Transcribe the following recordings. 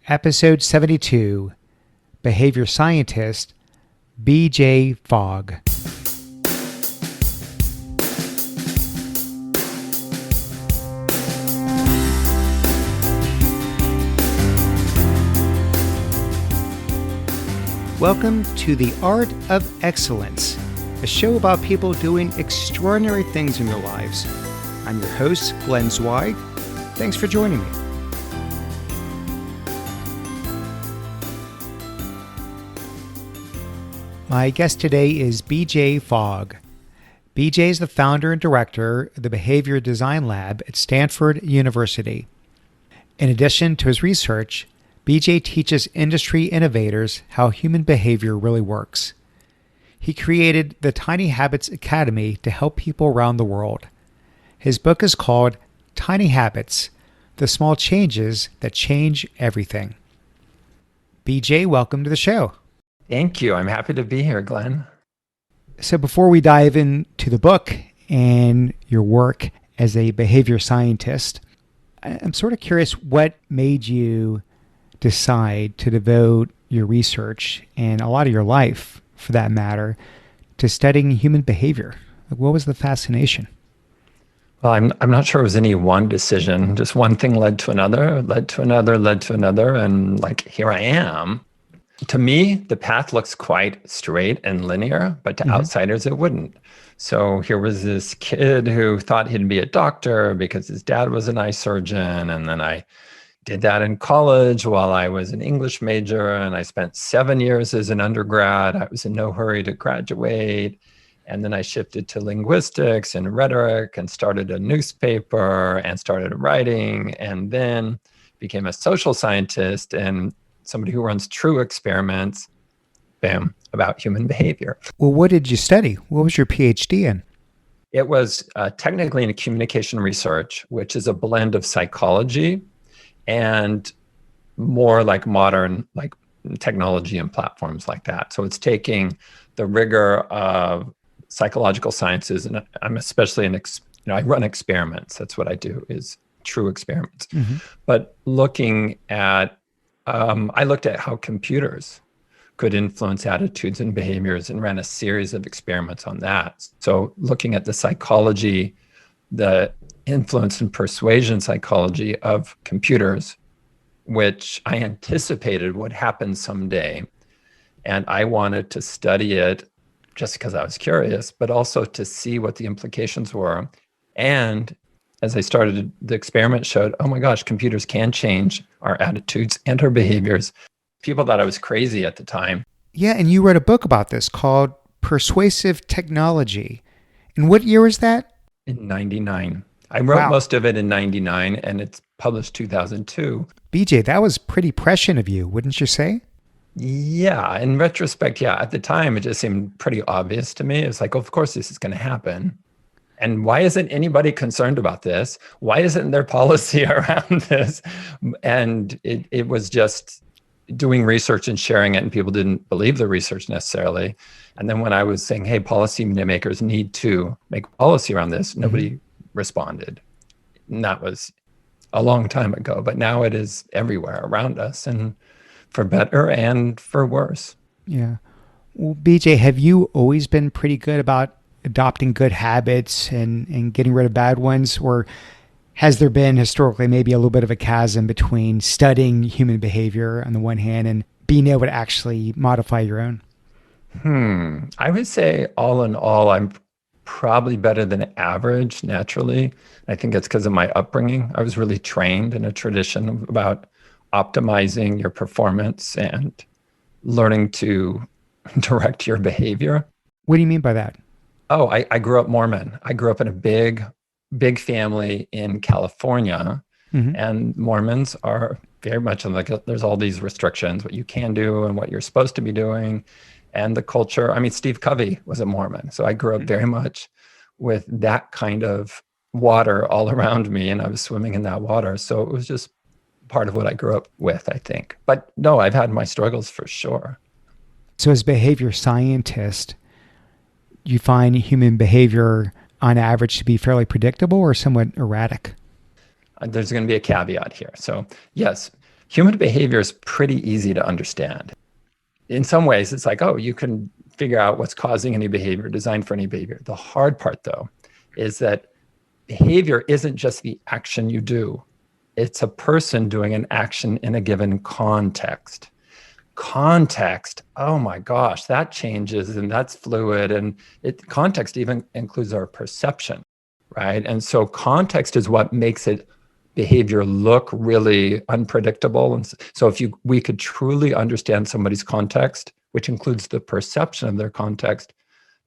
Episode 72, Behavior Scientist, B.J. Fogg. Welcome to The Art of Excellence, a show about people doing extraordinary things in their lives. I'm your host, Glenn Zweig. Thanks for joining me. My guest today is B.J. Fogg. B.J. is the founder and director of the Behavior Design Lab at Stanford University. In addition to his research, B.J. teaches industry innovators how human behavior really works. He created the Tiny Habits Academy to help people around the world. His book is called Tiny Habits, The Small Changes That Change Everything. B.J., welcome to the show. Thank you. I'm happy to be here, Glenn. So before we dive into the book and your work as a behavior scientist, I'm sort of curious what made you decide to devote your research and a lot of your life, for that matter, to studying human behavior. What was the fascination? Well, I'm not sure it was any one decision. Just one thing led to another, and here I am. To me, the path looks quite straight and linear, but to outsiders, it wouldn't. So here was this kid who thought he'd be a doctor because his dad was an eye surgeon. And then I did that in college while I was an English major. And I spent 7 years as an undergrad. I was in no hurry to graduate. And then I shifted to linguistics and rhetoric and started a newspaper and started writing, and then became a social scientist and somebody who runs true experiments, about human behavior. Well, what did you study? What was your PhD in? It was technically in communication research, which is a blend of psychology and more like modern technology and platforms like that. So it's taking the rigor of psychological sciences, and I'm especially I run experiments. That's what I do, is true experiments. But looking at I looked at how computers could influence attitudes and behaviors and ran a series of experiments on that. So looking at the psychology, the influence and persuasion psychology of computers, which I anticipated would happen someday. And I wanted to study it just because I was curious, but also to see what the implications were. And as I started, the experiment showed, oh my gosh, computers can change our attitudes and our behaviors. People thought I was crazy at the time. Yeah, and you wrote a book about this called Persuasive Technology. And what year was that? In 99. I wrote most of it in 99, and it's published 2002. BJ, that was pretty prescient of you, wouldn't you say? Yeah, in retrospect, yeah. At the time, it just seemed pretty obvious to me. It's like, of course, this is going to happen. And why isn't anybody concerned about this? Why isn't there policy around this? And it was just doing research and sharing it, and people didn't believe the research necessarily. And then when I was saying, hey, policymakers need to make policy around this, nobody responded. And that was a long time ago, but now it is everywhere around us, and for better and for worse. Yeah. Well, BJ, have you always been pretty good about adopting good habits and getting rid of bad ones? Or has there been historically maybe a little bit of a chasm between studying human behavior on the one hand and being able to actually modify your own? I would say all in all, I'm probably better than average naturally. I think it's because of my upbringing. I was really trained in a tradition about optimizing your performance and learning to direct your behavior. What do you mean by that? Oh, I grew up Mormon. I grew up in a big family in California, and Mormons are very much there's all these restrictions, what you can do and what you're supposed to be doing. And the culture, Steve Covey was a Mormon. So I grew up very much with that kind of water all around me, and I was swimming in that water. So it was just part of what I grew up with, I think. But no, I've had my struggles for sure. So as a behavior scientist, you find human behavior on average to be fairly predictable or somewhat erratic? There's going to be a caveat here. So yes, human behavior is pretty easy to understand. In some ways, it's like, oh, you can figure out what's causing any behavior, design for any behavior. The hard part, though, is that behavior isn't just the action you do. It's a person doing an action in a given context. Context, oh my gosh, that changes and that's fluid. And context even includes our perception, right? And so context is what makes it behavior look really unpredictable. And so if we could truly understand somebody's context, which includes the perception of their context,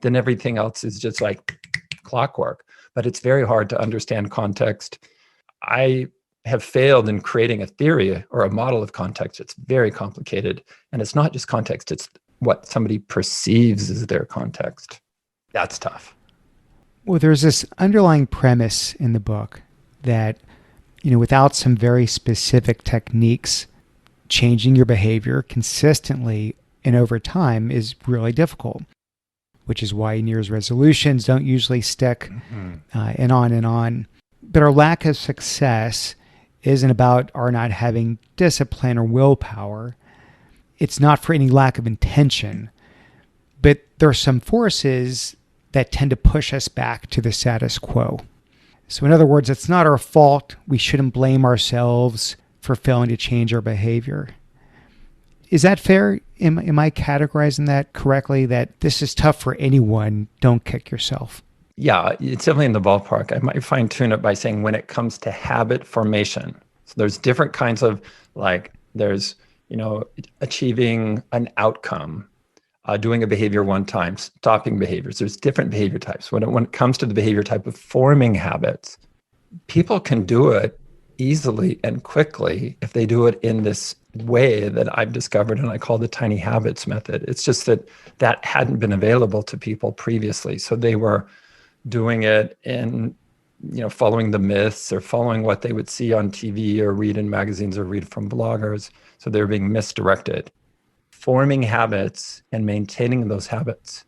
then everything else is just like clockwork. But it's very hard to understand context. I have failed in creating a theory or a model of context. It's very complicated. And it's not just context, it's what somebody perceives as their context. That's tough. Well, there's this underlying premise in the book that, without some very specific techniques, changing your behavior consistently and over time is really difficult, which is why New Year's resolutions don't usually stick, and on and on. But our lack of success isn't about our not having discipline or willpower. It's not for any lack of intention, but there are some forces that tend to push us back to the status quo. So in other words, it's not our fault. We shouldn't blame ourselves for failing to change our behavior. Is that fair? Am I categorizing that correctly, that this is tough for anyone? Don't kick yourself. Yeah, it's definitely in the ballpark. I might fine tune it by saying when it comes to habit formation. So there's different kinds of, there's, achieving an outcome, doing a behavior one time, stopping behaviors. There's different behavior types. When it comes to the behavior type of forming habits, people can do it easily and quickly if they do it in this way that I've discovered and I call the tiny habits method. It's just that hadn't been available to people previously. So they were doing it in, following the myths or following what they would see on TV or read in magazines or read from bloggers. So they were being misdirected. Forming habits and maintaining those habits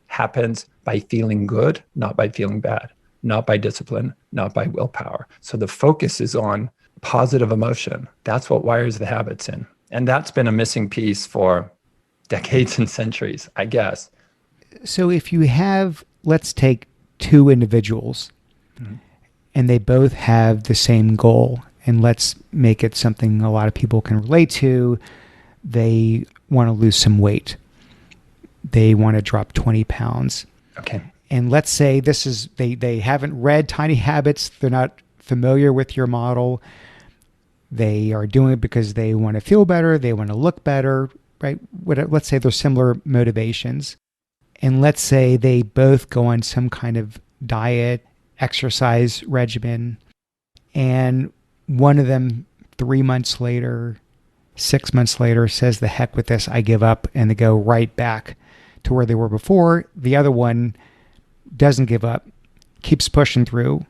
happens by feeling good, not by feeling bad, not by discipline, not by willpower. So the focus is on positive emotion. That's what wires the habits in. And that's been a missing piece for decades and centuries, I guess. So if you have, let's take two individuals, and they both have the same goal, and let's make it something a lot of people can relate to. They want to lose some weight. They want to drop 20 pounds. Okay. And let's say they haven't read Tiny Habits. They're not familiar with your model. They are doing it because they want to feel better. They want to look better, right? Let's say there's similar motivations. And let's say they both go on some kind of diet, exercise regimen. And one of them 3 months later, 6 months later says, the heck with this, I give up, and they go right back to where they were before. The other one doesn't give up, keeps pushing through.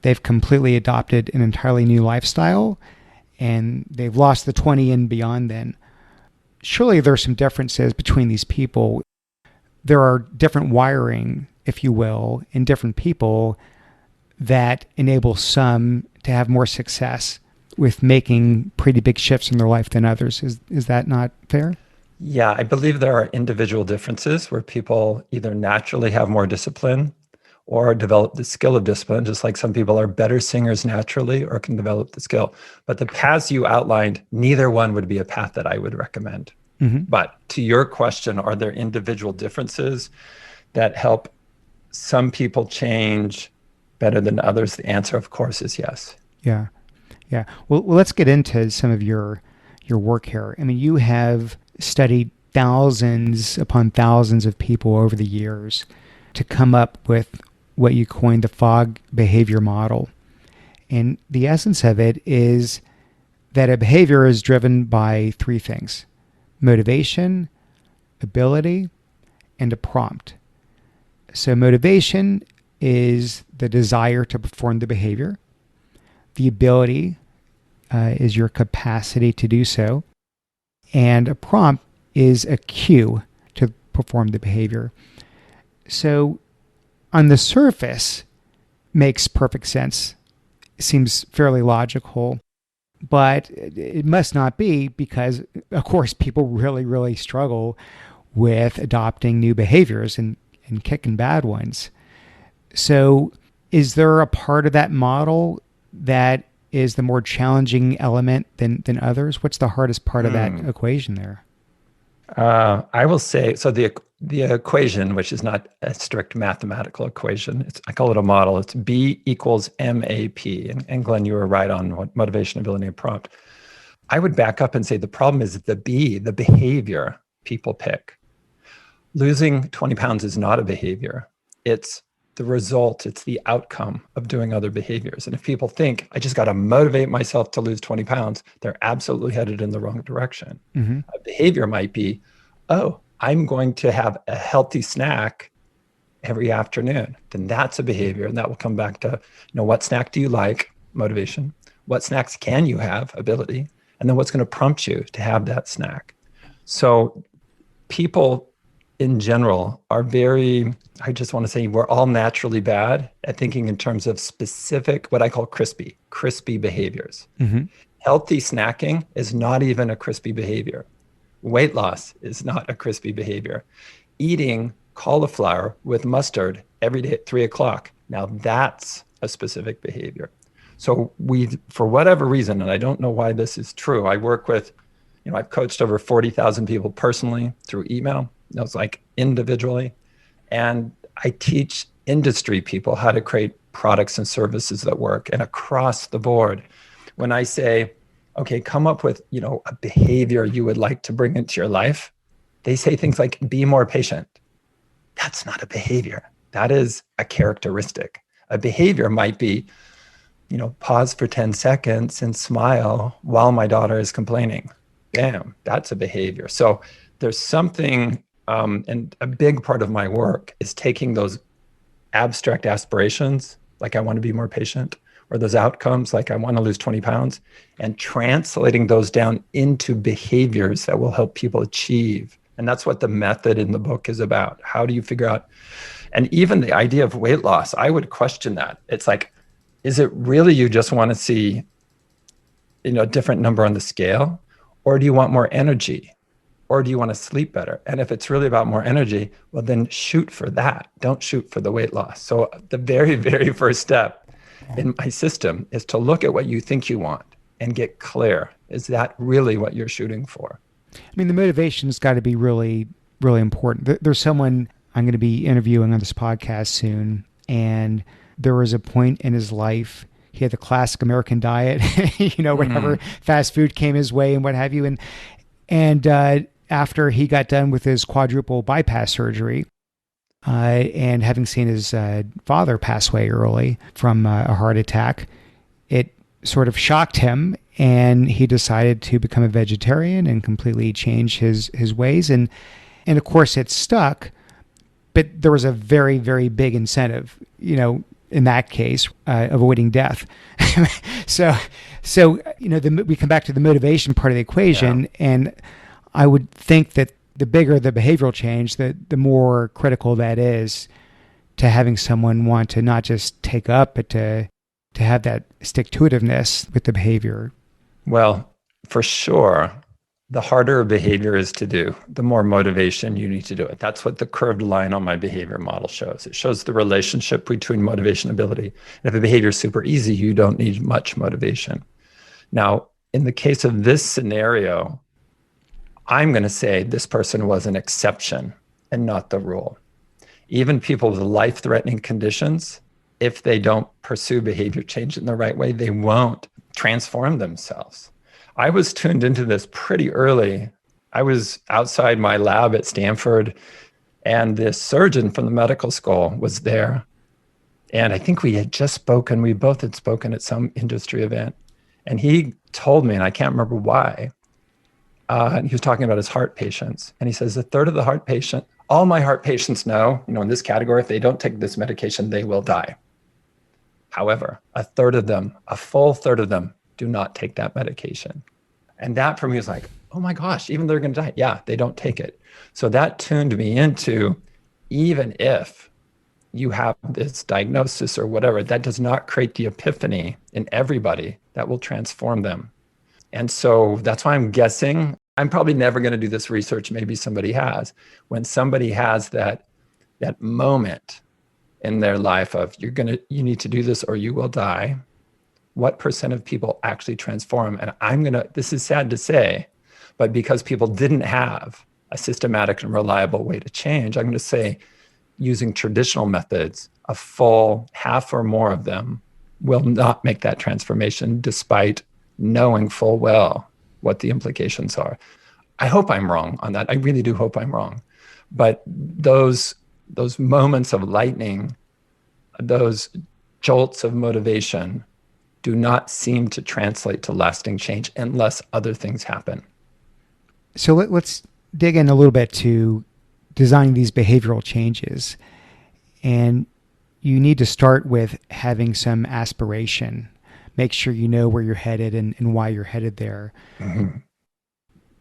They've completely adopted an entirely new lifestyle, and they've lost the 20 and beyond then. Surely there's some differences between these people. There are different wiring, if you will, in different people that enable some to have more success with making pretty big shifts in their life than others. Is that not fair? Yeah, I believe there are individual differences where people either naturally have more discipline or develop the skill of discipline, just like some people are better singers naturally or can develop the skill. But the paths you outlined, neither one would be a path that I would recommend. But to your question, are there individual differences that help some people change better than others? The answer, of course, is yes. Yeah. Well, let's get into some of your work here. I mean, you have studied thousands upon thousands of people over the years to come up with what you coined the Fogg Behavior Model. And the essence of it is that a behavior is driven by three things: motivation, ability, and a prompt. So motivation is the desire to perform the behavior. The ability is your capacity to do so. And a prompt is a cue to perform the behavior. So on the surface, makes perfect sense. Seems fairly logical. but it must not be because, of course, people really, really struggle with adopting new behaviors and kicking bad ones. So, is there a part of that model that is the more challenging element than others? What's the hardest part of that equation there? I will say, so the equation, which is not a strict mathematical equation, I call it a model. It's B equals MAP. And Glenn, you were right on what motivation, ability, and prompt. I would back up and say the problem is the B, the behavior people pick. Losing 20 pounds is not a behavior. It's the result, it's the outcome of doing other behaviors. And if people think, I just got to motivate myself to lose 20 pounds, they're absolutely headed in the wrong direction. Mm-hmm. A behavior might be, oh, I'm going to have a healthy snack every afternoon. Then that's a behavior. And that will come back to, what snack do you like? Motivation. What snacks can you have? Ability. And then what's going to prompt you to have that snack? So people in general are I just want to say we're all naturally bad at thinking in terms of specific, what I call crispy behaviors. Mm-hmm. Healthy snacking is not even a crispy behavior. Weight loss is not a crispy behavior. Eating cauliflower with mustard every day at 3:00. Now that's a specific behavior. So for whatever reason, and I don't know why this is true, I work with, I've coached over 40,000 people personally through email. It's like individually. And I teach industry people how to create products and services that work. And across the board, when I say, okay, come up with, a behavior you would like to bring into your life, they say things like, be more patient. That's not a behavior. That is a characteristic. A behavior might be, pause for 10 seconds and smile while my daughter is complaining. Bam, that's a behavior. So there's something, and a big part of my work is taking those abstract aspirations, like I want to be more patient, or those outcomes, like I want to lose 20 pounds, and translating those down into behaviors that will help people achieve. And that's what the method in the book is about. How do you figure out, and even the idea of weight loss, I would question that. It's like, is it really you just want to see, a different number on the scale? Or do you want more energy? Or do you want to sleep better? And if it's really about more energy, well, then shoot for that. Don't shoot for the weight loss. So the very, very first step in my system is to look at what you think you want and get clear. Is that really what you're shooting for? I mean, the motivation's got to be really, really important. There's someone I'm going to be interviewing on this podcast soon, and there was a point in his life, he had the classic American diet, whenever fast food came his way and what have you. And after he got done with his quadruple bypass surgery, and having seen his father pass away early from a heart attack, it sort of shocked him, and he decided to become a vegetarian and completely change his ways. And of course, it stuck, but there was a very, very big incentive, in that case, avoiding death. So we come back to the motivation part of the equation, and I would think that the bigger the behavioral change, the more critical that is to having someone want to not just take up, but to have that stick-to-itiveness with the behavior. Well, for sure, the harder a behavior is to do, the more motivation you need to do it. That's what the curved line on my behavior model shows. It shows the relationship between motivation and ability. And if a behavior is super easy, you don't need much motivation. Now, in the case of this scenario, I'm going to say this person was an exception and not the rule. Even people with life-threatening conditions, if they don't pursue behavior change in the right way, they won't transform themselves. I was tuned into this pretty early. I was outside my lab at Stanford, and this surgeon from the medical school was there. And I think we both had spoken at some industry event. And he told me, and I can't remember why, and he was talking about his heart patients. And he says, a third of the heart patient, all my heart patients know, in this category, if they don't take this medication, they will die. However, a full third of them do not take that medication. And that for me was like, oh my gosh, even they're going to die. Yeah, they don't take it. So that tuned me into, even if you have this diagnosis or whatever, that does not create the epiphany in everybody that will transform them And so that's why I'm guessing. I'm probably never going to do this research. Maybe somebody has. When somebody has that moment in their life of you need to do this or you will die, what percent of people actually transform? And this is sad to say, but because people didn't have a systematic and reliable way to change, I'm going to say using traditional methods, a full half or more of them will not make that transformation despite knowing full well what the implications are. I hope I'm wrong on that. I really do hope I'm wrong. But those moments of lightning, those jolts of motivation do not seem to translate to lasting change unless other things happen. So let's dig in a little bit to designing these behavioral changes. And you need to start with having some aspiration. Make sure you know where you're headed and why you're headed there. Mm-hmm.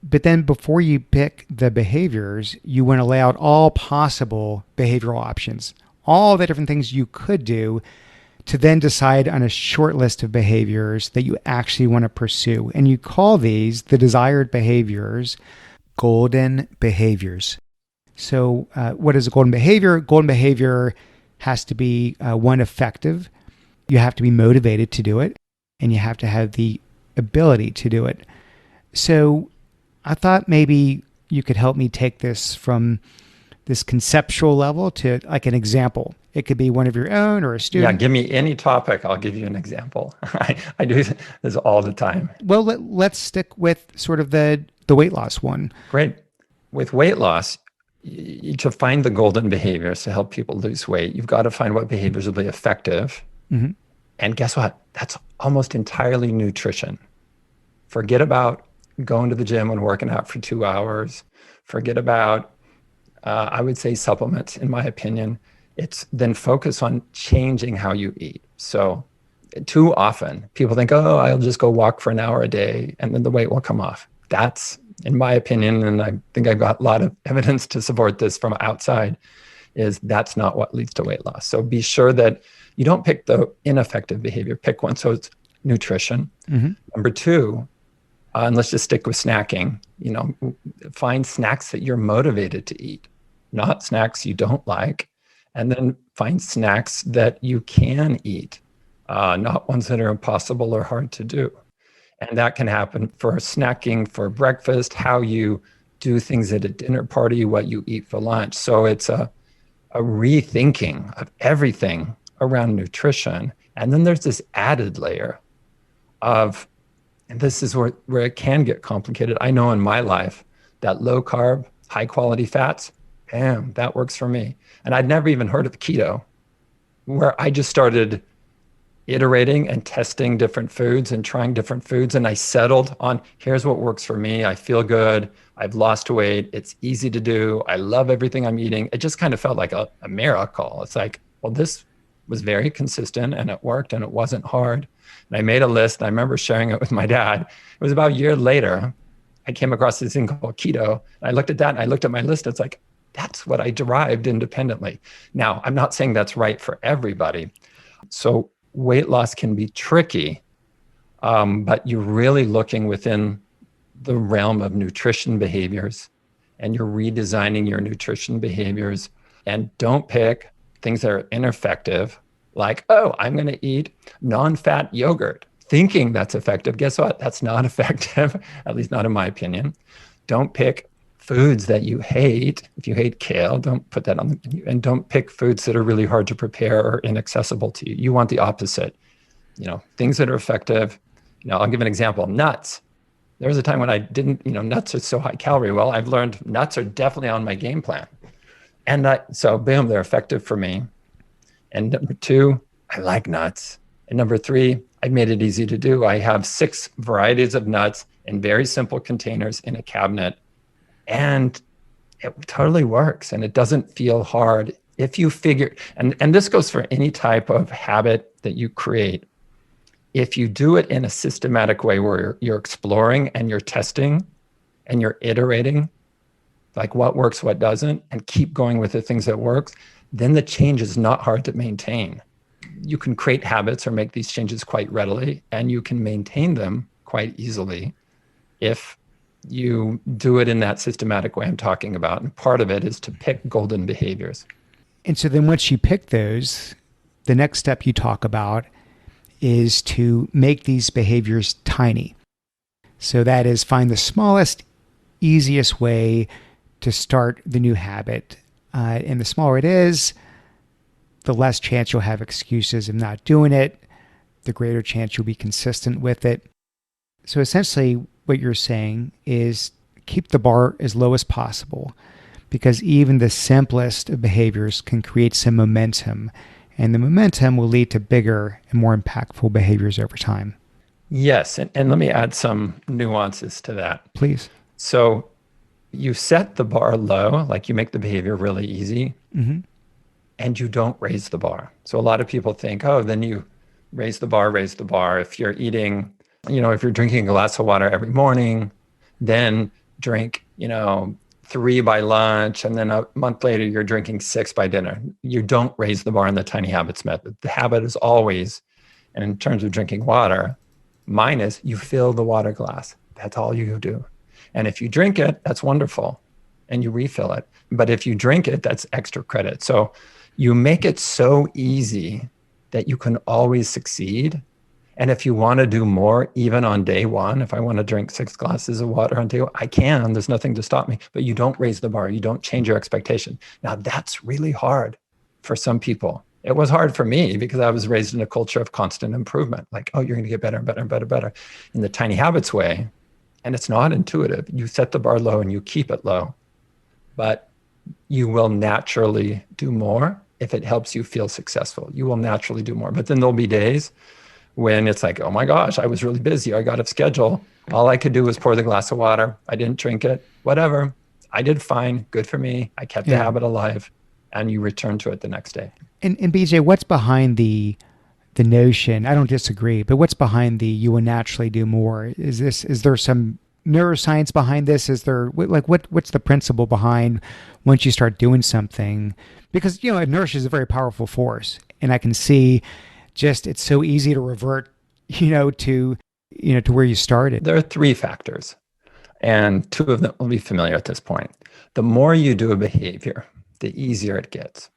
But then before you pick the behaviors, you want to lay out all possible behavioral options, all the different things you could do to then decide on a short list of behaviors that you actually want to pursue. And you call these the desired behaviors, golden behaviors. So what is a golden behavior? Golden behavior has to be one, effective. You have to be motivated to do it, and you have to have the ability to do it. So I thought maybe you could help me take this from this conceptual level to like an example. It could be one of your own or a student. Yeah, give me any topic. I'll give you an example. I do this all the time. Well, let's stick with sort of the weight loss one. Great. With weight loss, to find the golden behaviors to help people lose weight, you've got to find what behaviors will be effective. Mm-hmm. And guess what? That's almost entirely nutrition. Forget about going to the gym and working out for 2 hours. Forget about, I would say, supplements, in my opinion. It's then focus on changing how you eat. So too often people think, oh, I'll just go walk for an hour a day and then the weight will come off. That's, in my opinion, and I think I've got a lot of evidence to support this from outside, is that's not what leads to weight loss. So be sure that you don't pick the ineffective behavior, pick one. So it's nutrition. Mm-hmm. Number two, and let's just stick with snacking, find snacks that you're motivated to eat, not snacks you don't like. And then find snacks that you can eat, not ones that are impossible or hard to do. And that can happen for snacking for breakfast, how you do things at a dinner party, what you eat for lunch. So it's a rethinking of everything around nutrition. And then there's this added layer of, and this is where it can get complicated. I know in my life that low carb, high quality fats, bam, that works for me. And I'd never even heard of keto, where I just started iterating and testing different foods and trying different foods. And I settled on, here's what works for me. I feel good. I've lost weight. It's easy to do. I love everything I'm eating. It just kind of felt like a miracle. It's like, well, this was very consistent and it worked and it wasn't hard. And I made a list. And I remember sharing it with my dad. It was about a year later, I came across this thing called keto. And I looked at that and I looked at my list. It's like, that's what I derived independently. Now, I'm not saying that's right for everybody. So weight loss can be tricky, but you're really looking within the realm of nutrition behaviors, and you're redesigning your nutrition behaviors. And don't pick things that are ineffective, like, oh, I'm going to eat non-fat yogurt, thinking that's effective. Guess what? That's not effective, at least not in my opinion. Don't pick foods that you hate. If you hate kale, don't put that on the menu. And don't pick foods that are really hard to prepare or inaccessible to you. You want the opposite. Things that are effective. I'll give an example. Nuts. There was a time when I didn't, nuts are so high calorie. Well, I've learned nuts are definitely on my game plan. And so boom, they're effective for me. And number two, I like nuts. And number three, I made it easy to do. I have 6 varieties of nuts in very simple containers in a cabinet. And it totally works, and it doesn't feel hard if you figure, and this goes for any type of habit that you create. If you do it in a systematic way where you're exploring and you're testing and you're iterating, like what works, what doesn't, and keep going with the things that works, then the change is not hard to maintain. You can create habits or make these changes quite readily, and you can maintain them quite easily if you do it in that systematic way I'm talking about. And part of it is to pick golden behaviors. And so then once you pick those, the next step you talk about is to make these behaviors tiny. So that is, find the smallest, easiest way to start the new habit. And the smaller it is, the less chance you'll have excuses of not doing it, the greater chance you'll be consistent with it. So essentially what you're saying is keep the bar as low as possible, because even the simplest of behaviors can create some momentum, and the momentum will lead to bigger and more impactful behaviors over time. Yes, and let me add some nuances to that. Please. So you set the bar low, like you make the behavior really easy, and you don't raise the bar. So a lot of people think, oh, then you raise the bar. If you're eating, if you're drinking a glass of water every morning, then drink, 3 by lunch, and then a month later, you're drinking 6 by dinner. You don't raise the bar in the tiny habits method. The habit is always, and in terms of drinking water, mine is you fill the water glass. That's all you do. And if you drink it, that's wonderful, and you refill it. But if you drink it, that's extra credit. So you make it so easy that you can always succeed. And if you want to do more, even on day one, if I want to drink 6 glasses of water on day one, I can. There's nothing to stop me. But you don't raise the bar. You don't change your expectation. Now, that's really hard for some people. It was hard for me because I was raised in a culture of constant improvement. Like, oh, you're going to get better and better and better and better in the tiny habits way. And it's not intuitive. You set the bar low and you keep it low. But you will naturally do more if it helps you feel successful. You will naturally do more. But then there'll be days when it's like, oh my gosh, I was really busy. I got off schedule. All I could do was pour the glass of water. I didn't drink it, whatever. I did fine. Good for me. I kept the habit alive, and you return to it the next day. And BJ, what's behind the notion? I don't disagree, but what's behind the you will naturally do more? Is there some neuroscience behind this? Is there what's the principle behind once you start doing something? Because inertia is a very powerful force, and I can see just it's so easy to revert, to where you started. There are 3 factors, and 2 of them will be familiar at this point. The more you do a behavior, the easier it gets.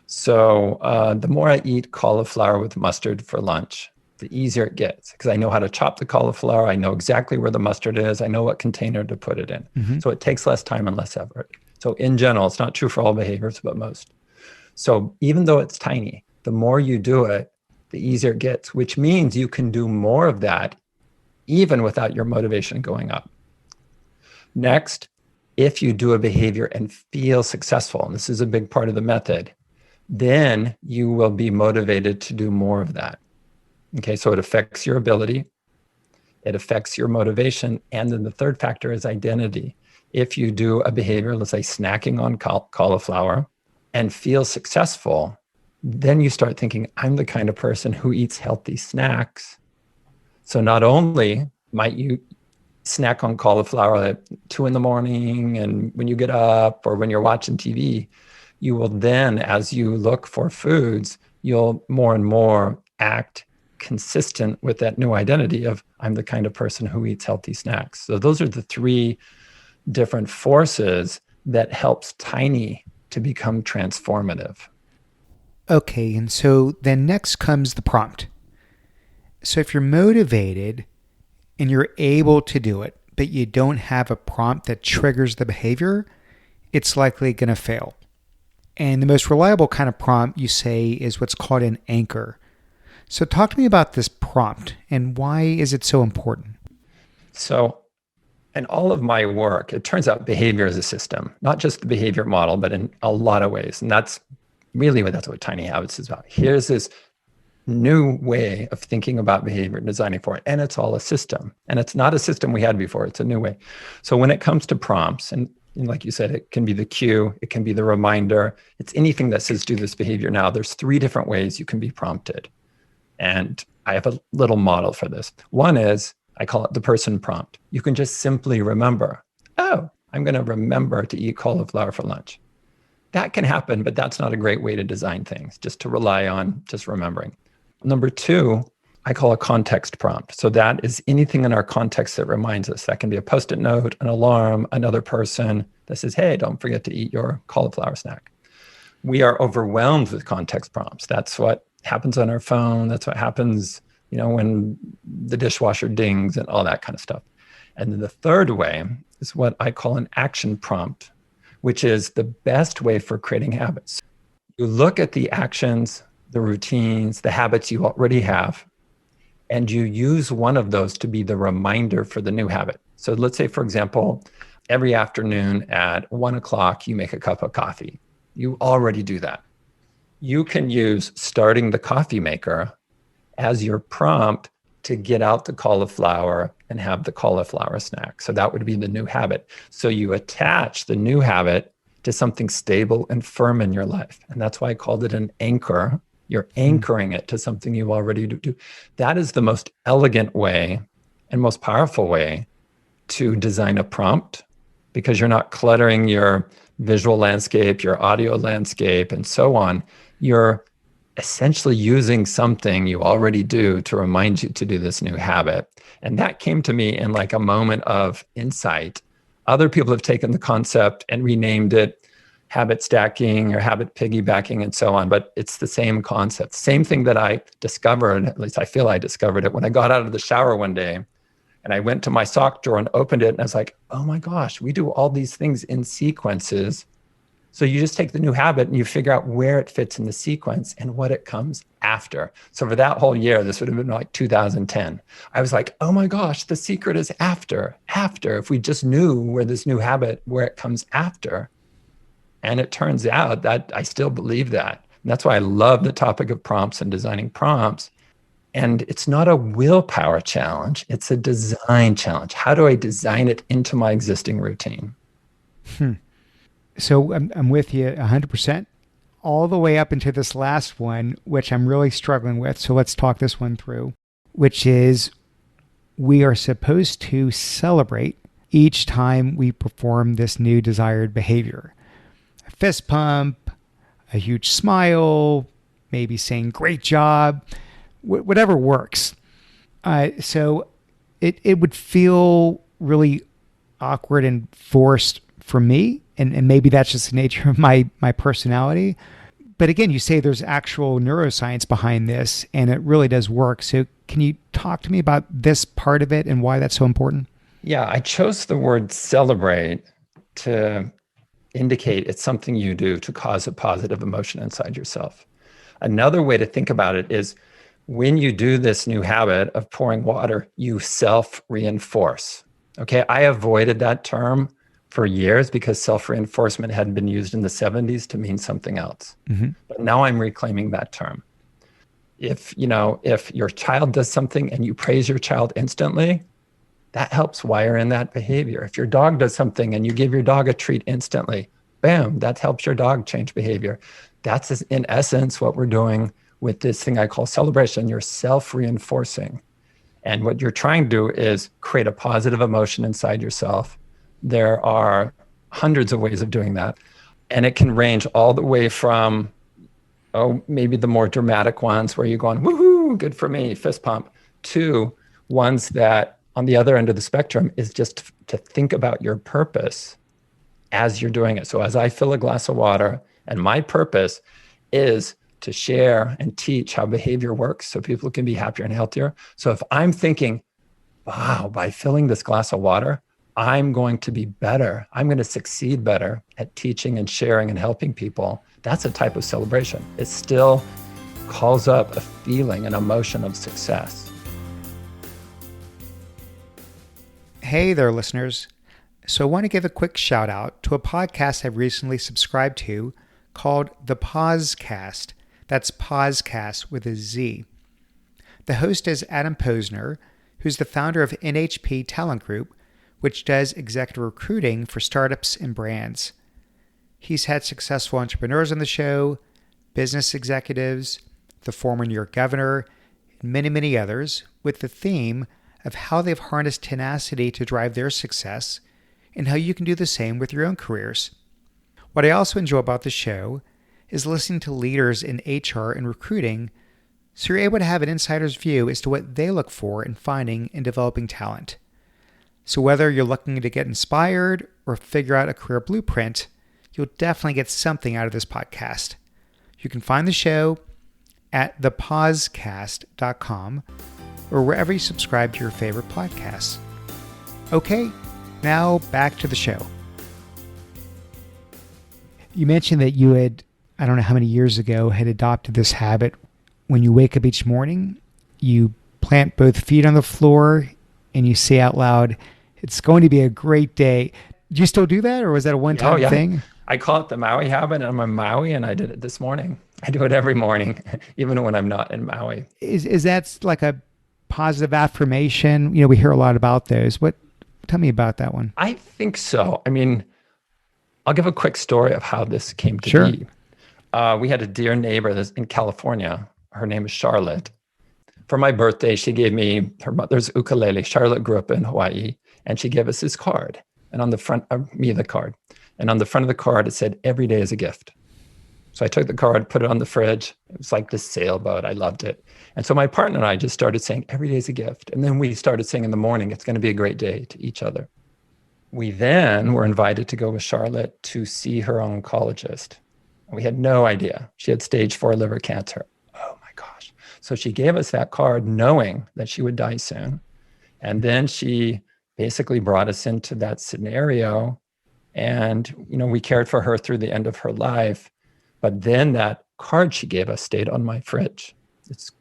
So the more I eat cauliflower with mustard for lunch, the easier it gets, because I know how to chop the cauliflower. I know exactly where the mustard is. I know what container to put it in. So it takes less time and less effort. So in general, it's not true for all behaviors, but most. So even though it's tiny, the more you do it, the easier it gets, which means you can do more of that even without your motivation going up. Next, if you do a behavior and feel successful, and this is a big part of the method, then you will be motivated to do more of that. Okay, so it affects your ability, it affects your motivation, and then the third factor is identity. If you do a behavior, let's say snacking on cauliflower, and feel successful, then you start thinking, I'm the kind of person who eats healthy snacks. So not only might you snack on cauliflower at 2 a.m. and when you get up or when you're watching TV, you will then, as you look for foods, you'll more and more act consistent with that new identity of I'm the kind of person who eats healthy snacks. So those are the 3 different forces that helps tiny to become transformative. Okay, and so then next comes the prompt. So if you're motivated and you're able to do it, but you don't have a prompt that triggers the behavior, it's likely going to fail. And the most reliable kind of prompt, you say, is what's called an anchor. So talk to me about this prompt and why is it so important? So in all of my work, it turns out behavior is a system, not just the behavior model, but in a lot of ways. And that's what Tiny Habits is about. Here's this new way of thinking about behavior and designing for it. And it's all a system. And it's not a system we had before. It's a new way. So when it comes to prompts, and like you said, it can be the cue, it can be the reminder. It's anything that says do this behavior now. There's 3 different ways you can be prompted. And I have a little model for this. One is, I call it the person prompt. You can just simply remember, oh, I'm going to remember to eat cauliflower for lunch. That can happen, but that's not a great way to design things, just to rely on just remembering. Number 2, I call a context prompt. So that is anything in our context that reminds us. That can be a Post-it note, an alarm, another person that says, hey, don't forget to eat your cauliflower snack. We are overwhelmed with context prompts. That's what happens on our phone. That's what happens, when the dishwasher dings and all that kind of stuff. And then the third way is what I call an action prompt, which is the best way for creating habits. You look at the actions, the routines, the habits you already have, and you use one of those to be the reminder for the new habit. So let's say, for example, every afternoon at 1:00, you make a cup of coffee. You already do that. You can use starting the coffee maker as your prompt to get out the cauliflower and have the cauliflower snack. So that would be the new habit. So you attach the new habit to something stable and firm in your life. And that's why I called it an anchor. You're anchoring it to something you already do. That is the most elegant way and most powerful way to design a prompt, because you're not cluttering your visual landscape, your audio landscape, and so on. You're essentially using something you already do to remind you to do this new habit. And that came to me in like a moment of insight. Other people have taken the concept and renamed it habit stacking or habit piggybacking and so on, but it's the same concept. Same thing that I discovered, at least I feel I discovered it when I got out of the shower one day and I went to my sock drawer and opened it and I was like, oh my gosh, we do all these things in sequences. So you just take the new habit and you figure out where it fits in the sequence and what it comes after. So for that whole year, this would have been like 2010. I was like, oh my gosh, the secret is after. If we just knew where this new habit, where it comes after. And it turns out that I still believe that. And that's why I love the topic of prompts and designing prompts. And it's not a willpower challenge. It's a design challenge. How do I design it into my existing routine? So I'm with you 100%, all the way up into this last one, which I'm really struggling with. So let's talk this one through, which is we are supposed to celebrate each time we perform this new desired behavior. A fist pump, a huge smile, maybe saying great job, whatever works. So it would feel really awkward and forced for me. And maybe that's just the nature of my personality. But again, you say there's actual neuroscience behind this, and it really does work. So can you talk to me about this part of it and why that's so important? Yeah, I chose the word celebrate to indicate it's something you do to cause a positive emotion inside yourself. Another way to think about it is when you do this new habit of pouring water, you self-reinforce. Okay, I avoided that term for years because self-reinforcement had been used in the 70s to mean something else. Mm-hmm. But now I'm reclaiming that term. If your child does something and you praise your child instantly, that helps wire in that behavior. If your dog does something and you give your dog a treat instantly, bam, that helps your dog change behavior. That's in essence what we're doing with this thing I call celebration. You're self-reinforcing. And what you're trying to do is create a positive emotion inside yourself. There are hundreds of ways of doing that. And it can range all the way from, maybe the more dramatic ones where you're going, woohoo, good for me, fist pump, to ones that on the other end of the spectrum is just to think about your purpose as you're doing it. So as I fill a glass of water, and my purpose is to share and teach how behavior works so people can be happier and healthier. So if I'm thinking, wow, by filling this glass of water, I'm going to be better. I'm going to succeed better at teaching and sharing and helping people. That's a type of celebration. It still calls up a feeling, an emotion of success. Hey there, listeners. So I want to give a quick shout out to a podcast I've recently subscribed to called The Pausecast. That's Pausecast with a Z. The host is Adam Posner, who's the founder of NHP Talent Group, which does executive recruiting for startups and brands. He's had successful entrepreneurs on the show, business executives, the former New York governor, and many, many others, with the theme of how they've harnessed tenacity to drive their success and how you can do the same with your own careers. What I also enjoy about the show is listening to leaders in HR and recruiting so you're able to have an insider's view as to what they look for in finding and developing talent. So whether you're looking to get inspired or figure out a career blueprint, you'll definitely get something out of this podcast. You can find the show at thepausecast.com or wherever you subscribe to your favorite podcasts. Okay, now back to the show. You mentioned that you had, I don't know how many years ago, had adopted this habit. When you wake up each morning, you plant both feet on the floor and you say out loud, "It's going to be a great day." Do you still do that, or was that a one-time thing? I call it the Maui Habit, and I'm in Maui, and I did it this morning. I do it every morning, even when I'm not in Maui. Is that like a positive affirmation? We hear a lot about those. Tell me about that one. I think so. I mean, I'll give a quick story of how this came to be. We had a dear neighbor that's in California. Her name is Charlotte. For my birthday, she gave me her mother's ukulele. Charlotte grew up in Hawaii, and she gave us this card. And on the front of the card. And on the front of the card, it said, "Every day is a gift." So I took the card, put it on the fridge. It was like this sailboat. I loved it. And so my partner and I just started saying, "Every day is a gift." And then we started saying in the morning, "It's going to be a great day," to each other. We then were invited to go with Charlotte to see her oncologist. We had no idea. She had stage 4 liver cancer. Oh my gosh. So she gave us that card knowing that she would die soon. And then she basically brought us into that scenario. And, we cared for her through the end of her life. But then that card she gave us stayed on my fridge. It's,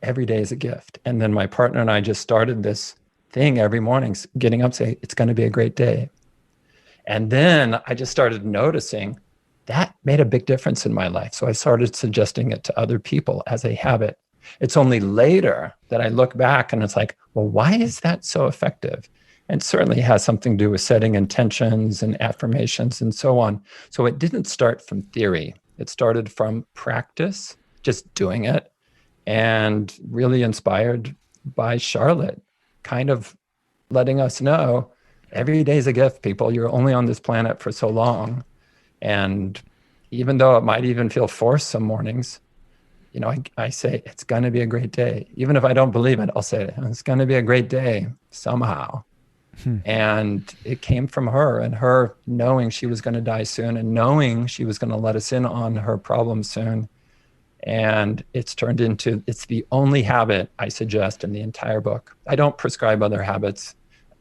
every day is a gift. And then my partner and I just started this thing every morning, getting up, saying, "It's going to be a great day." And then I just started noticing that made a big difference in my life. So I started suggesting it to other people as a habit. It's only later that I look back and it's like, well, why is that so effective? And certainly has something to do with setting intentions and affirmations and so on. So it didn't start from theory. It started from practice, just doing it, and really inspired by Charlotte, kind of letting us know every day is a gift, people. You're only on this planet for so long. And even though it might even feel forced some mornings, I say, "It's going to be a great day." Even if I don't believe it, I'll say, "It's going to be a great day somehow." And it came from her and her knowing she was going to die soon and knowing she was going to let us in on her problem soon. And it's turned into, it's the only habit I suggest in the entire book. I don't prescribe other habits.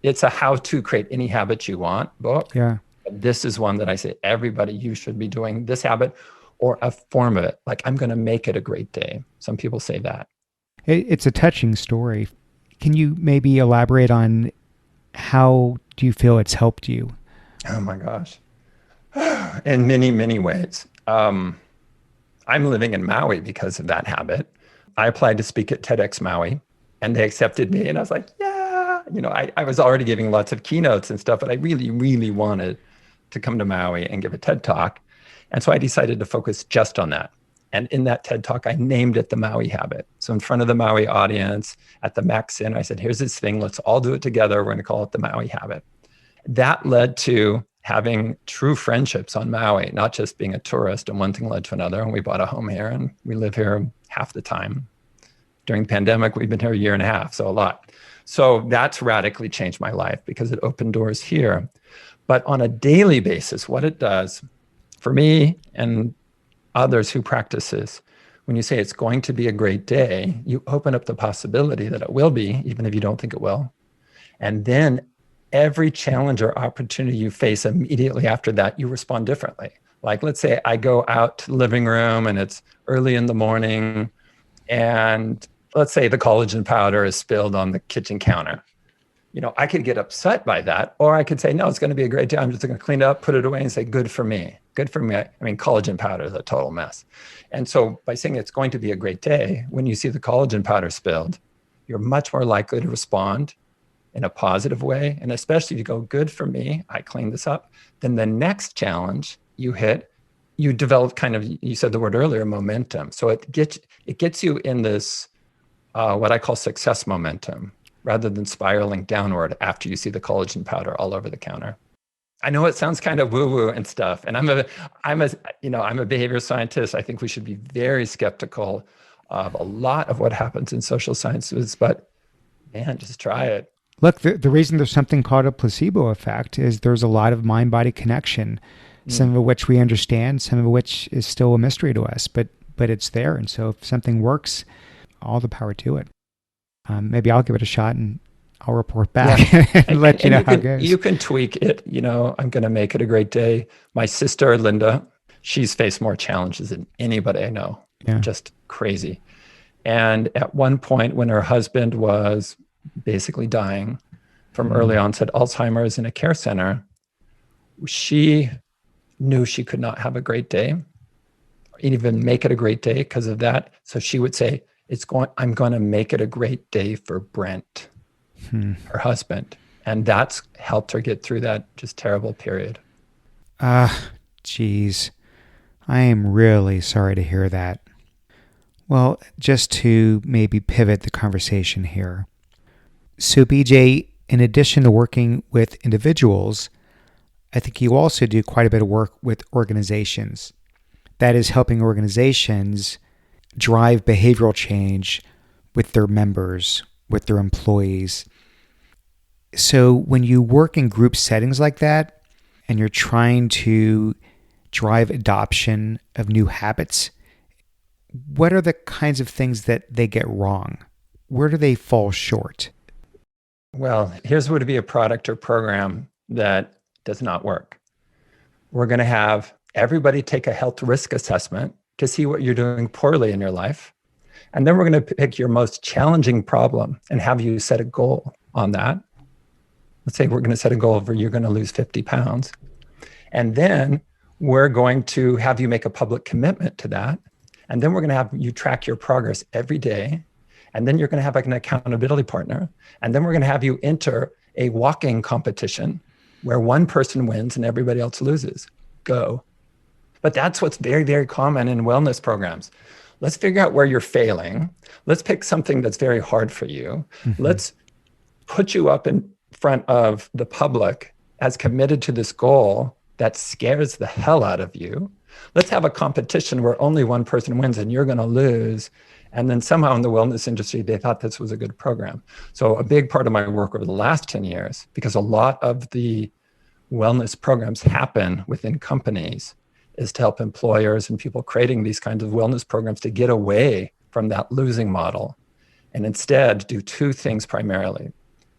It's a how to create any habit you want book. Yeah. This is one that I say, everybody, you should be doing this habit or a form of it. Like, I'm going to make it a great day. Some people say that. It's a touching story. Can you maybe elaborate on how do you feel it's helped you? Oh my gosh. In many, many ways. I'm living in Maui because of that habit. I applied to speak at TEDx Maui and they accepted me. And I was like, yeah, I was already giving lots of keynotes and stuff, but I really, really wanted to come to Maui and give a TED Talk. And so I decided to focus just on that. And in that TED Talk, I named it the Maui Habit. So in front of the Maui audience at the Max Inn, I said, here's this thing. Let's all do it together. We're going to call it the Maui Habit. That led to having true friendships on Maui, not just being a tourist, and one thing led to another. And we bought a home here and we live here half the time. During the pandemic, we've been here a year and a half, so a lot. So that's radically changed my life because it opened doors here. But on a daily basis, what it does for me and others who practice this, when you say it's going to be a great day, you open up the possibility that it will be, even if you don't think it will. And then every challenge or opportunity you face immediately after that, you respond differently. Like, let's say I go out to the living room and it's early in the morning and let's say the collagen powder is spilled on the kitchen counter. I could get upset by that, or I could say, no, it's going to be a great day. I'm just going to clean it up, put it away and say, good for me. Good for me. I mean, collagen powder is a total mess. And so by saying it's going to be a great day, when you see the collagen powder spilled, you're much more likely to respond in a positive way. And especially if you go, good for me, I clean this up. Then the next challenge you hit, you develop kind of, you said the word earlier, momentum. So it gets you in this, what I call success momentum, rather than spiraling downward after you see the collagen powder all over the counter. I know it sounds kind of woo-woo and stuff. And I'm a behavior scientist. I think we should be very skeptical of a lot of what happens in social sciences, but man, just try it. Look, the reason there's something called a placebo effect is there's a lot of mind-body connection, some of which we understand, some of which is still a mystery to us, but it's there. And so if something works, all the power to it. Maybe I'll give it a shot and I'll report back and let you know how it goes. You can tweak it. I'm going to make it a great day. My sister, Linda, she's faced more challenges than anybody I know. Yeah. Just crazy. And at one point when her husband was basically dying from early onset Alzheimer's in a care center, she knew she could not have a great day or even make it a great day because of that. So she would say, I'm going to make it a great day for Brent, her husband. And that's helped her get through that just terrible period. Geez. I am really sorry to hear that. Well, just to maybe pivot the conversation here. So BJ, in addition to working with individuals, I think you also do quite a bit of work with organizations. That is helping organizations drive behavioral change with their members, with their employees. So when you work in group settings like that, and you're trying to drive adoption of new habits, what are the kinds of things that they get wrong? Where do they fall short? Well, here's what would be a product or program that does not work. We're going to have everybody take a health risk assessment to see what you're doing poorly in your life. And then we're going to pick your most challenging problem and have you set a goal on that. Let's say we're going to set a goal where you're going to lose 50 pounds. And then we're going to have you make a public commitment to that. And then we're going to have you track your progress every day. And then you're going to have like an accountability partner. And then we're going to have you enter a walking competition where one person wins and everybody else loses. Go. But that's what's very, very common in wellness programs. Let's figure out where you're failing. Let's pick something that's very hard for you. Let's put you up in front of the public as committed to this goal that scares the hell out of you. Let's have a competition where only one person wins and you're going to lose. And then somehow in the wellness industry, they thought this was a good program. So a big part of my work over the last 10 years, because a lot of the wellness programs happen within companies, is to help employers and people creating these kinds of wellness programs to get away from that losing model and instead do two things primarily: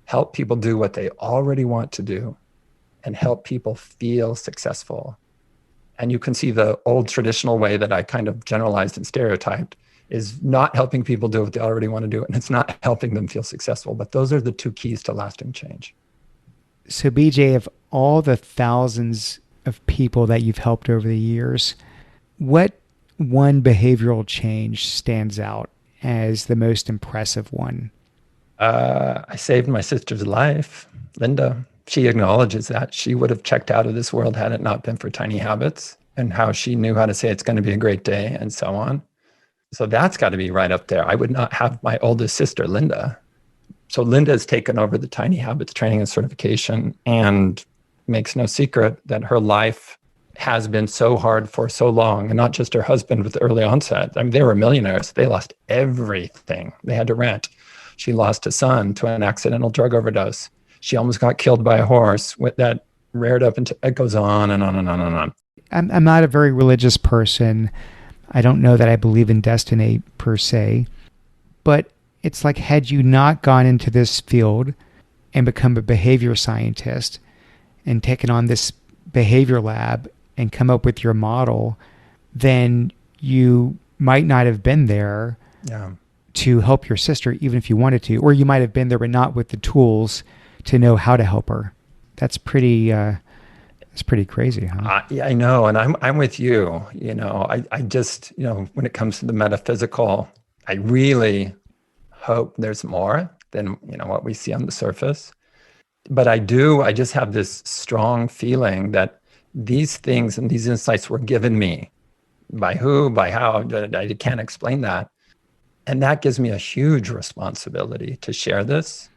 help people do what they already want to do and help people feel successful. And you can see the old traditional way that I kind of generalized and stereotyped is not helping people do what they already want to do, and it's not helping them feel successful. But those are the two keys to lasting change. So BJ, of all the thousands of people that you've helped over the years, what one behavioral change stands out as the most impressive one? I saved my sister's life, Linda. She acknowledges that. She would have checked out of this world had it not been for tiny habits and how she knew how to say it's going to be a great day and so on. So that's got to be right up there. I would not have my oldest sister, Linda. So Linda has taken over the Tiny Habits training and certification and makes no secret that her life has been so hard for so long, and not just her husband with early onset. I mean, they were millionaires. They lost everything. They had to rent. She lost a son to an accidental drug overdose. She almost got killed by a horse with that reared up into, it goes on and on and on and on. I'm not a very religious person. I don't know that I believe in destiny per se, but it's like, had you not gone into this field and become a behavior scientist and taken on this behavior lab and come up with your model, then you might not have been there to help your sister, even if you wanted to, or you might have been there, but not with the tools to know how to help her. That's pretty, it's pretty crazy, huh? Yeah, I know. And I'm with you. I just, when it comes to the metaphysical, I really hope there's more than, what we see on the surface. But I just have this strong feeling that these things and these insights were given me by who, by how, I can't explain that. And that gives me a huge responsibility to share this,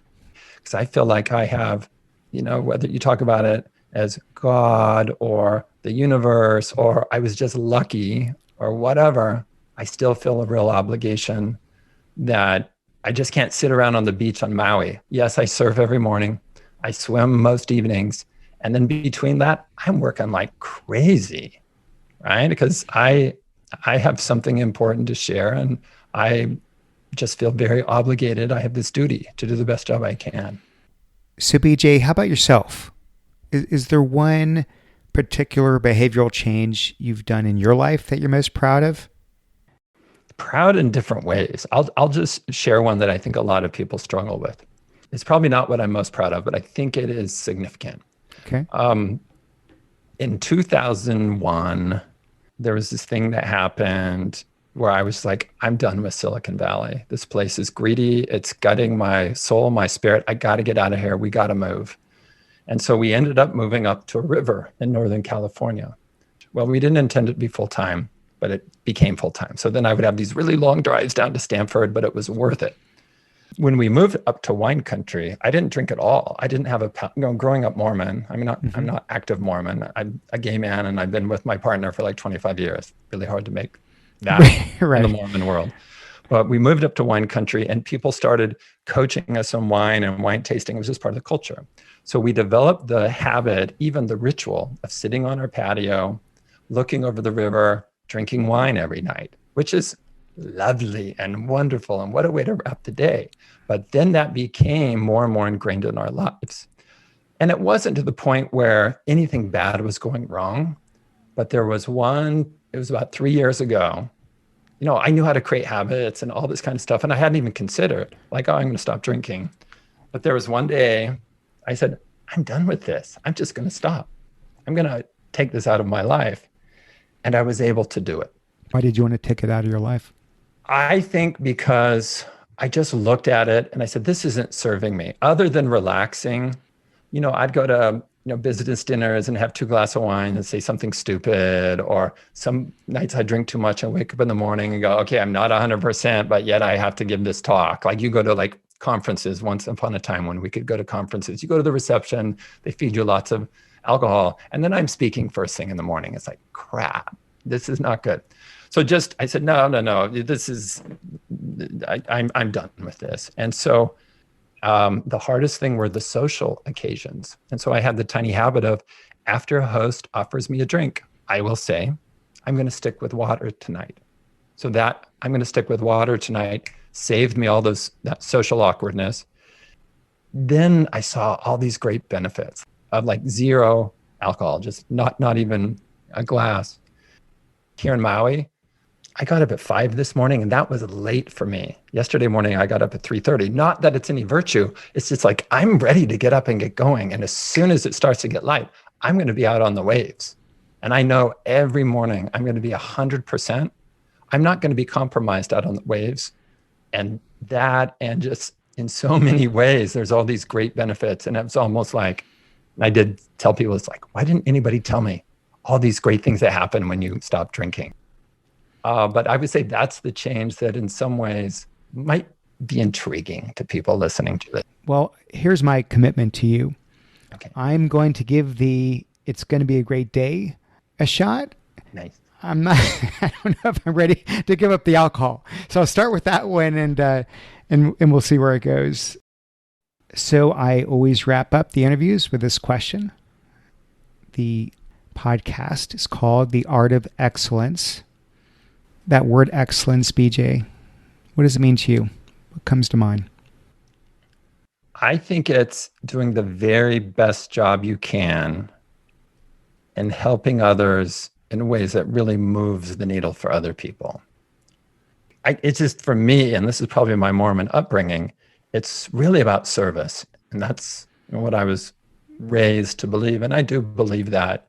because I feel like I have, whether you talk about it as God or the universe, or I was just lucky or whatever, I still feel a real obligation that I just can't sit around on the beach on Maui. Yes, I surf every morning. I swim most evenings. And then between that, I'm working like crazy, right? Because I have something important to share, and I just feel very obligated. I have this duty to do the best job I can. So, BJ, how about yourself? Is there one particular behavioral change you've done in your life that you're most proud of? Proud in different ways. I'll just share one that I think a lot of people struggle with. It's probably not what I'm most proud of, but I think it is significant. Okay. In 2001, there was this thing that happened where I was like, I'm done with Silicon Valley. This place is greedy. It's gutting my soul, my spirit. I got to get out of here. We got to move. And so we ended up moving up to a river in Northern California. Well, we didn't intend it to be full-time, but it became full-time. So then I would have these really long drives down to Stanford, but it was worth it. When we moved up to wine country, I didn't drink at all. I didn't have growing up Mormon. I'm not active Mormon. I'm a gay man, and I've been with my partner for like 25 years. Really hard to make that Right. in the Mormon world. But we moved up to wine country, and people started coaching us on wine and wine tasting. It was just part of the culture. So we developed the habit, even the ritual, of sitting on our patio, looking over the river, drinking wine every night, which is lovely and wonderful. And what a way to wrap the day. But then that became more and more ingrained in our lives. And it wasn't to the point where anything bad was going wrong. But there was one, it was about 3 years ago. I knew how to create habits and all this kind of stuff. And I hadn't even considered like, oh, I'm going to stop drinking. But there was one day I said, I'm done with this. I'm just going to stop. I'm going to take this out of my life. And I was able to do it. Why did you want to take it out of your life? I think because I just looked at it and I said, this isn't serving me. Other than relaxing, I'd go to business dinners and have 2 glasses of wine and say something stupid, or some nights I drink too much and wake up in the morning and go, okay, I'm not 100%, but yet I have to give this talk. Like you go to like conferences once upon a time when we could go to conferences, you go to the reception, they feed you lots of alcohol. And then I'm speaking first thing in the morning. It's like, crap, this is not good. So I said, no, this is, I'm done with this. And so the hardest thing were the social occasions. And so I had the tiny habit of, after a host offers me a drink, I will say, I'm going to stick with water tonight. So that I'm going to stick with water tonight saved me all that social awkwardness. Then I saw all these great benefits of like 0 alcohol, just not even a glass. Here in Maui, I got up at 5 this morning, and that was late for me. Yesterday morning, I got up at 3:30. Not that it's any virtue. It's just like, I'm ready to get up and get going. And as soon as it starts to get light, I'm going to be out on the waves. And I know every morning I'm going to be 100%. I'm not going to be compromised out on the waves. And just in so many ways, there's all these great benefits. And it was almost like, I did tell people, it's like, why didn't anybody tell me all these great things that happen when you stop drinking? But I would say that's the change that in some ways might be intriguing to people listening to it. Well, here's my commitment to you. Okay. I'm going to give It's Going to Be a Great Day a shot. Nice. I don't know if I'm ready to give up the alcohol. So I'll start with that one and we'll see where it goes. So I always wrap up the interviews with this question. The podcast is called The Art of Excellence. That word excellence, BJ, what does it mean to you? What comes to mind? I think it's doing the very best job you can and helping others in ways that really moves the needle for other people. It's just, for me, and this is probably my Mormon upbringing, it's really about service. And that's what I was raised to believe. And I do believe that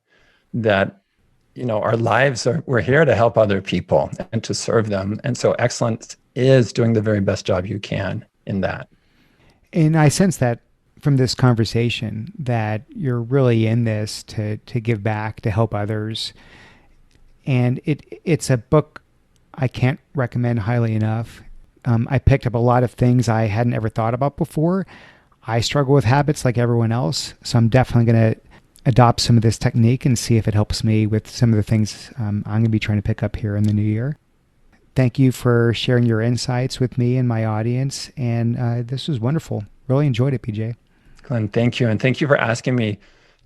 our lives we're here to help other people and to serve them. And so excellence is doing the very best job you can in that. And I sense that from this conversation that you're really in this to give back, to help others. And it's a book I can't recommend highly enough. I picked up a lot of things I hadn't ever thought about before. I struggle with habits like everyone else. So I'm definitely going to adopt some of this technique and see if it helps me with some of the things I'm going to be trying to pick up here in the new year. Thank you for sharing your insights with me and my audience. And this was wonderful. Really enjoyed it, BJ. Glenn, thank you. And thank you for asking me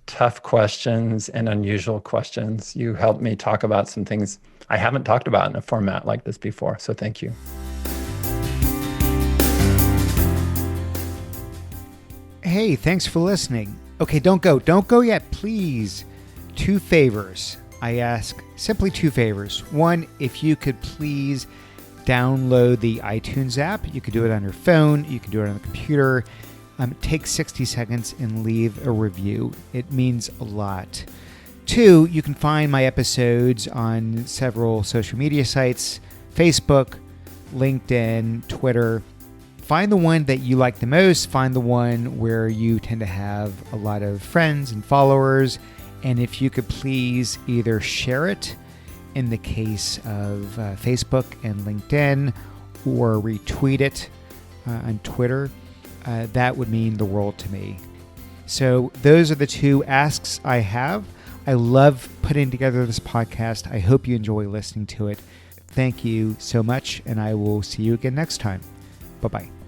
tough questions and unusual questions. You helped me talk about some things I haven't talked about in a format like this before. So thank you. Hey, thanks for listening. Okay, don't go yet, please. 2 favors. I ask simply 2 favors. One, if you could please download the iTunes app. You could do it on your phone. You could do it on the computer. Take 60 seconds and leave a review. It means a lot. 2, you can find my episodes on several social media sites, Facebook, LinkedIn, Twitter. Find the one that you like the most. Find the one where you tend to have a lot of friends and followers. And if you could please either share it in the case of Facebook and LinkedIn, or retweet it on Twitter, that would mean the world to me. So those are the 2 asks I have. I love putting together this podcast. I hope you enjoy listening to it. Thank you so much, and I will see you again next time. Bye-bye.